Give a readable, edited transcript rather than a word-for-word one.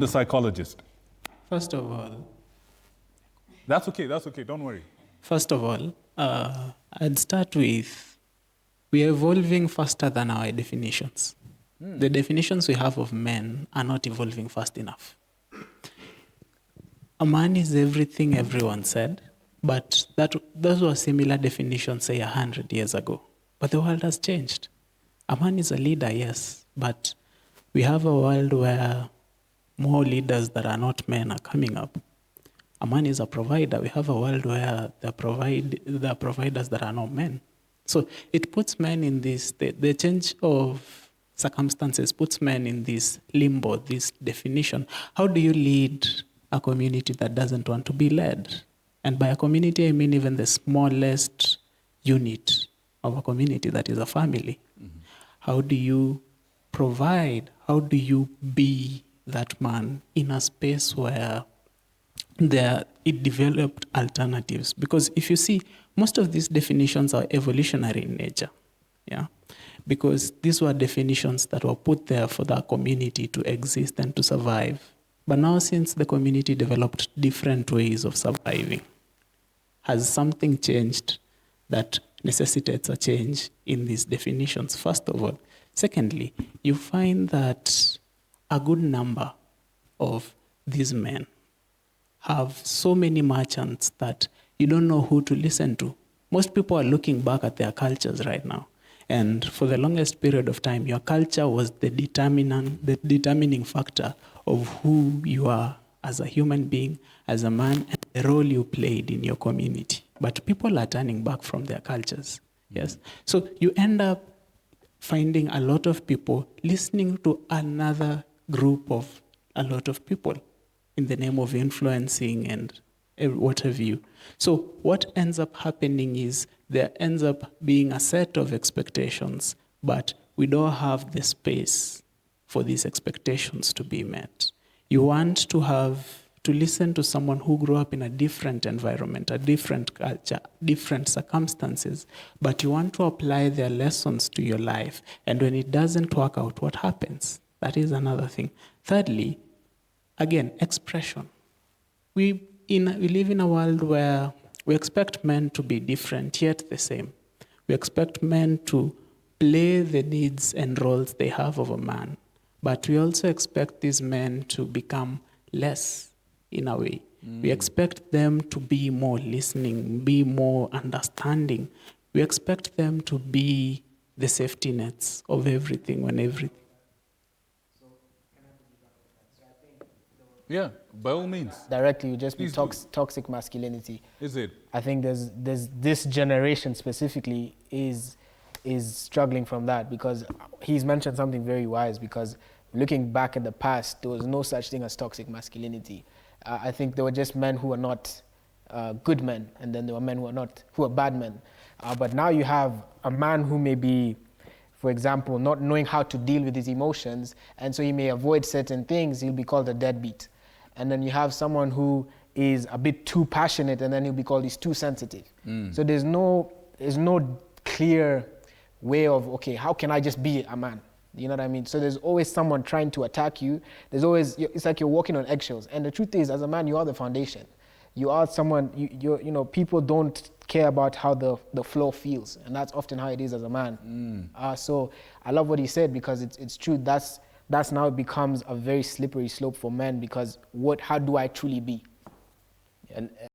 the psychologist. First of all, That's okay, don't worry. First of all, I'd start with, we are evolving faster than our definitions. The definitions we have of men are not evolving fast enough. A man is everything everyone said, but those were similar definitions, say, 100 years ago. But the world has changed. A man is a leader, yes, but we have a world where more leaders that are not men are coming up. A man is a provider. We have a world where there are providers that are not men. So it puts men in this, the change of circumstances puts men in this limbo, this definition. How do you lead a community that doesn't want to be led? And by a community, I mean even the smallest unit of a community, that is a family. Mm-hmm. How do you provide? How do you be that man in a space where it developed alternatives? Because if you see, most of these definitions are evolutionary in nature, yeah? Because these were definitions that were put there for the community to exist and to survive. But now, since the community developed different ways of surviving, has something changed that necessitates a change in these definitions, first of all? Secondly, you find that a good number of these men have so many merchants that you don't know who to listen to. Most people are looking back at their cultures right now. And for the longest period of time, your culture was the determining factor of who you are as a human being, as a man, and the role you played in your community. But people are turning back from their cultures, yes? So you end up finding a lot of people listening to another group of a lot of people in the name of influencing and what have you. So what ends up happening is there ends up being a set of expectations, but we don't have the space for these expectations to be met. You want to listen to someone who grew up in a different environment, a different culture, different circumstances, but you want to apply their lessons to your life. And when it doesn't work out, what happens? That is another thing. Thirdly, again, expression. We live in a world where we expect men to be different, yet the same. We expect men to play the needs and roles they have of a man, but we also expect these men to become less in a way. We expect them to be more listening, be more understanding. We expect them to be the safety nets of everything when everything. Yeah, by all means. Directly, would just be toxic masculinity. Is it? I think there's this generation specifically is struggling from that, because he's mentioned something very wise, because looking back at the past, there was no such thing as toxic masculinity. I think there were just men who were not good men, and then there were men who were bad men. But now you have a man who may be, for example, not knowing how to deal with his emotions, and so he may avoid certain things. He'll be called a deadbeat. And then you have someone who is a bit too passionate, and then he'll be called he's too sensitive. So there's no clear way of, okay, how can I just be a man? You know what I mean? So there's always someone trying to attack you. There's always, it's like you're walking on eggshells. And the truth is, as a man, you are the foundation. You are someone, you know, people don't care about how the floor feels. And that's often how it is as a man. So I love what he said, because it's true. That's now becomes a very slippery slope for men, because how do I truly be? And